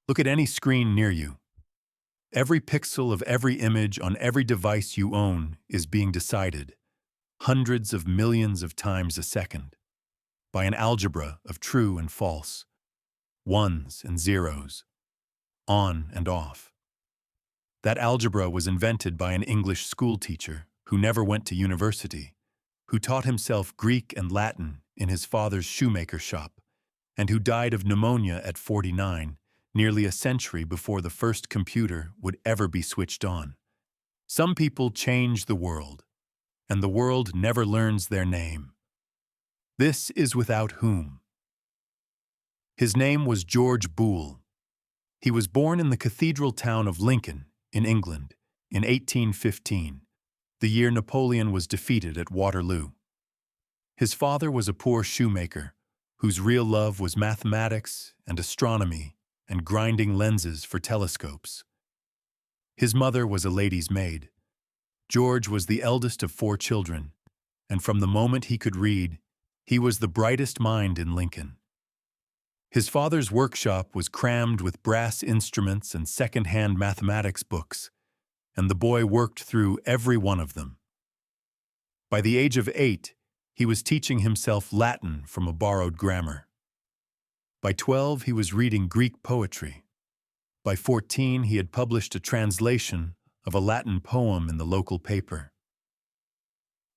Look at any screen near you. Every pixel of every image on every device you own is being decided, hundreds of millions of times a second, by an algebra of true and false, ones and zeros, on and off. That algebra was invented by an English schoolteacher who never went to university, who taught himself Greek and Latin in his father's shoemaker shop, and who died of pneumonia at 49, nearly a century before the first computer would ever be switched on. Some people change the world, and the world never learns their name. This is without whom. His name was George Boole. He was born in the cathedral town of Lincoln, in England, in 1815, the year Napoleon was defeated at Waterloo. His father was a poor shoemaker, whose real love was mathematics and astronomy and grinding lenses for telescopes. His mother was a lady's maid. George was the eldest of 4 children, and from the moment he could read, he was the brightest mind in Lincoln. His father's workshop was crammed with brass instruments and second-hand mathematics books, and the boy worked through every one of them. By the age of 8, he was teaching himself Latin from a borrowed grammar. By 12, he was reading Greek poetry. By 14, he had published a translation of a Latin poem in the local paper.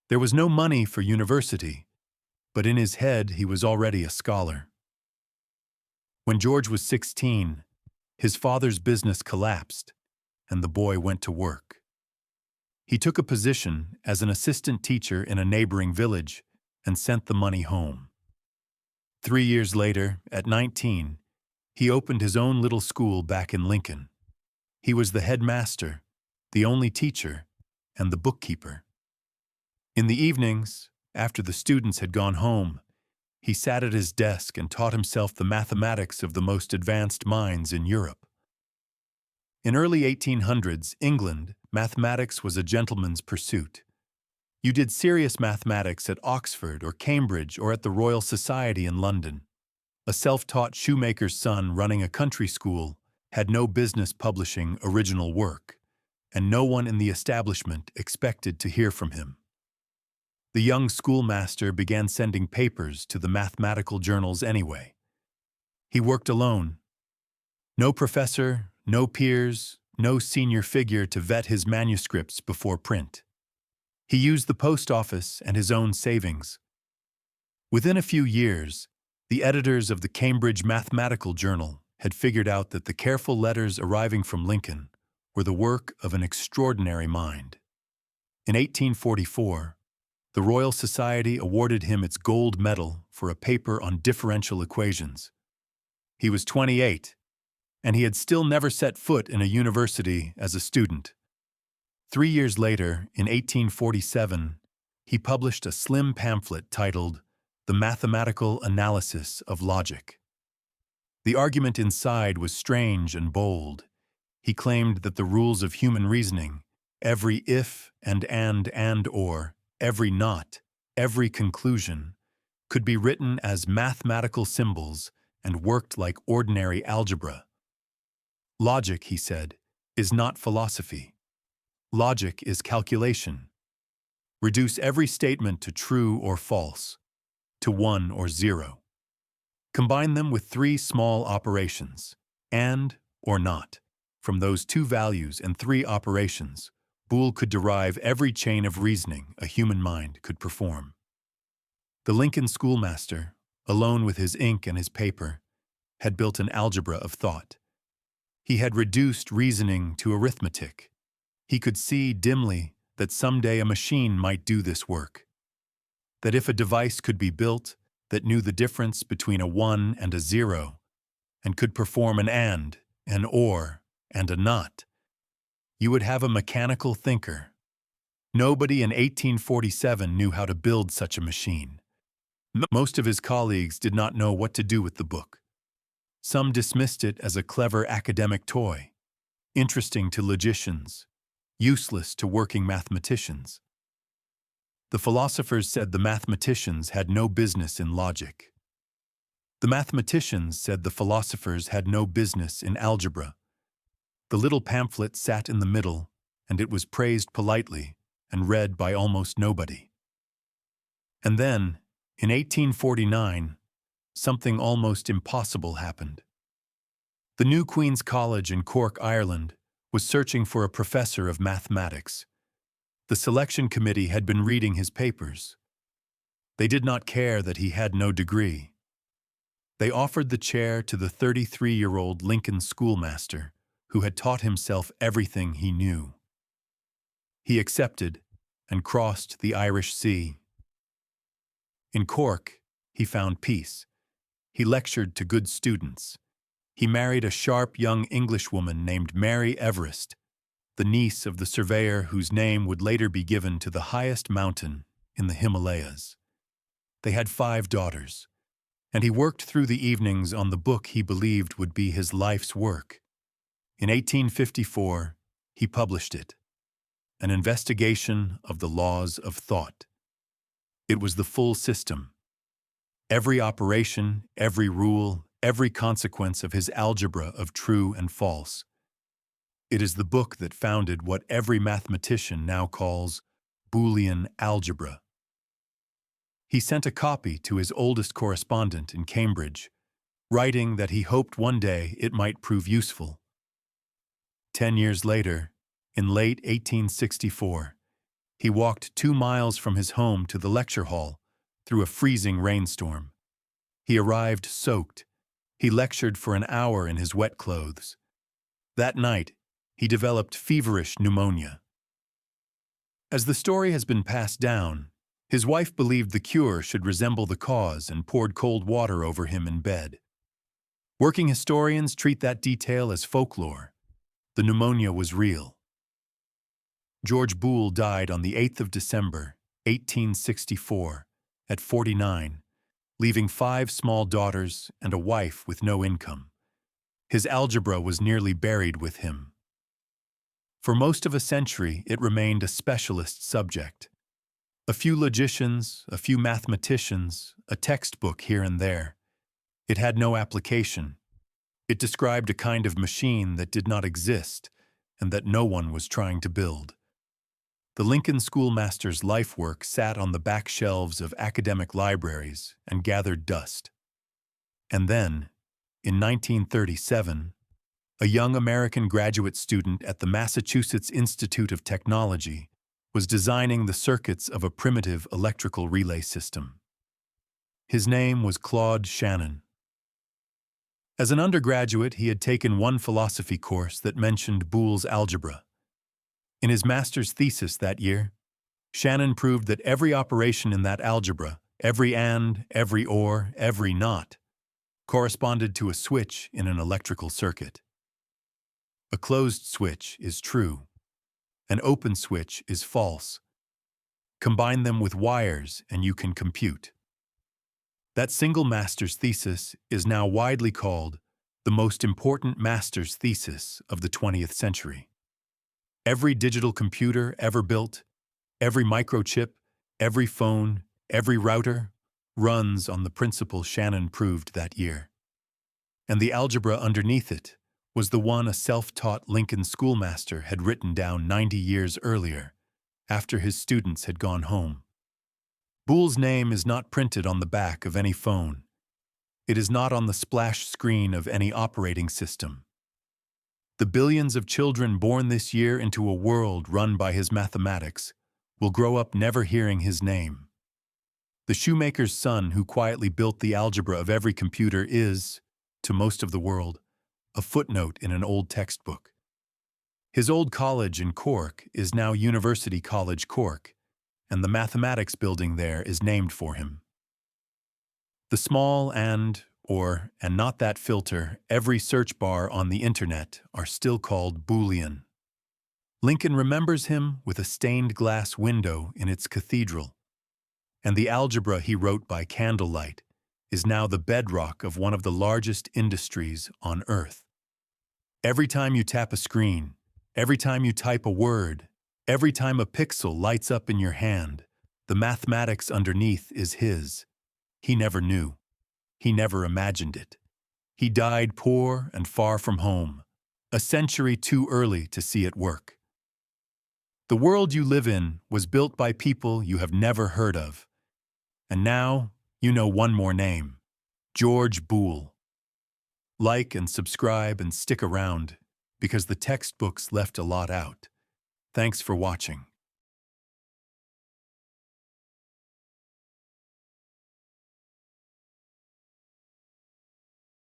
There was no money for university, but in his head he was already a scholar. When George was 16, his father's business collapsed, and the boy went to work. He took a position as an assistant teacher in a neighboring village and sent the money home. 3 years later, at 19, he opened his own little school back in Lincoln. He was the headmaster, the only teacher, and the bookkeeper. In the evenings, after the students had gone home, he sat at his desk and taught himself the mathematics of the most advanced minds in Europe. In early 1800s, England, mathematics was a gentleman's pursuit. You did serious mathematics at Oxford or Cambridge or at the Royal Society in London. A self-taught shoemaker's son running a country school had no business publishing original work, and no one in the establishment expected to hear from him. The young schoolmaster began sending papers to the mathematical journals anyway. He worked alone. No professor, no peers, no senior figure to vet his manuscripts before print. He used the post office and his own savings. Within a few years, the editors of the Cambridge Mathematical Journal had figured out that the careful letters arriving from Lincoln were the work of an extraordinary mind. In 1844, the Royal Society awarded him its gold medal for a paper on differential equations. He was 28, and he had still never set foot in a university as a student. 3 years later, in 1847, he published a slim pamphlet titled The Mathematical Analysis of Logic. The argument inside was strange and bold. He claimed that the rules of human reasoning, every if and or, every not, every conclusion, could be written as mathematical symbols and worked like ordinary algebra. Logic, he said, is not philosophy. Logic is calculation. Reduce every statement to true or false, to 1 or 0. Combine them with 3 small operations, and or not. From those 2 values and 3 operations, Boole could derive every chain of reasoning a human mind could perform. The Lincoln schoolmaster, alone with his ink and his paper, had built an algebra of thought. He had reduced reasoning to arithmetic. He could see dimly that someday a machine might do this work. That if a device could be built that knew the difference between a 1 and a 0, and could perform an and, an or, and a not, you would have a mechanical thinker. Nobody in 1847 knew how to build such a machine. Most of his colleagues did not know what to do with the book. Some dismissed it as a clever academic toy, interesting to logicians, useless to working mathematicians. The philosophers said the mathematicians had no business in logic. The mathematicians said the philosophers had no business in algebra. The little pamphlet sat in the middle, and it was praised politely and read by almost nobody. And then, in 1849, something almost impossible happened. The new Queen's College in Cork, Ireland, was searching for a professor of mathematics. The selection committee had been reading his papers. They did not care that he had no degree. They offered the chair to the 33-year-old Lincoln schoolmaster, who had taught himself everything he knew. He accepted and crossed the Irish Sea. In Cork, he found peace. He lectured to good students. He married a sharp young Englishwoman named Mary Everest, the niece of the surveyor whose name would later be given to the highest mountain in the Himalayas. They had 5 daughters, and he worked through the evenings on the book he believed would be his life's work. In 1854, he published it, An Investigation of the Laws of Thought. It was the full system. Every operation, every rule, every consequence of his algebra of true and false. It is the book that founded what every mathematician now calls Boolean algebra. He sent a copy to his oldest correspondent in Cambridge, writing that he hoped one day it might prove useful. 10 years later, in late 1864, he walked 2 miles from his home to the lecture hall through a freezing rainstorm. He arrived soaked. He lectured for an hour in his wet clothes. That night, he developed feverish pneumonia. As the story has been passed down, his wife believed the cure should resemble the cause and poured cold water over him in bed. Working historians treat that detail as folklore. The pneumonia was real. George Boole died on the 8th of December, 1864, at 49, leaving 5 small daughters and a wife with no income. His algebra was nearly buried with him. For most of a century, it remained a specialist subject. A few logicians, a few mathematicians, a textbook here and there. It had no application. It described a kind of machine that did not exist and that no one was trying to build. The Lincoln schoolmaster's life work sat on the back shelves of academic libraries and gathered dust. And then, in 1937, a young American graduate student at the Massachusetts Institute of Technology was designing the circuits of a primitive electrical relay system. His name was Claude Shannon. As an undergraduate, he had taken one philosophy course that mentioned Boole's algebra. In his master's thesis that year, Shannon proved that every operation in that algebra, every and, every or, every not, corresponded to a switch in an electrical circuit. A closed switch is true. An open switch is false. Combine them with wires and you can compute. That single master's thesis is now widely called the most important master's thesis of the 20th century. Every digital computer ever built, every microchip, every phone, every router, runs on the principle Shannon proved that year. And the algebra underneath it was the one a self-taught Lincoln schoolmaster had written down 90 years earlier, after his students had gone home. Boole's name is not printed on the back of any phone. It is not on the splash screen of any operating system. The billions of children born this year into a world run by his mathematics will grow up never hearing his name. The shoemaker's son who quietly built the algebra of every computer is, to most of the world, a footnote in an old textbook. His old college in Cork is now University College Cork, and the mathematics building there is named for him. The small and not that filter, every search bar on the internet are still called Boolean. Lincoln remembers him with a stained glass window in its cathedral, and the algebra he wrote by candlelight is now the bedrock of one of the largest industries on Earth. Every time you tap a screen, every time you type a word, every time a pixel lights up in your hand, the mathematics underneath is his. He never knew. he never imagined it. He died poor and far from home, a century too early to see it work. The world you live in was built by people you have never heard of. And now, you know one more name: George Boole. Like and subscribe and stick around, because the textbooks left a lot out. Thanks for watching.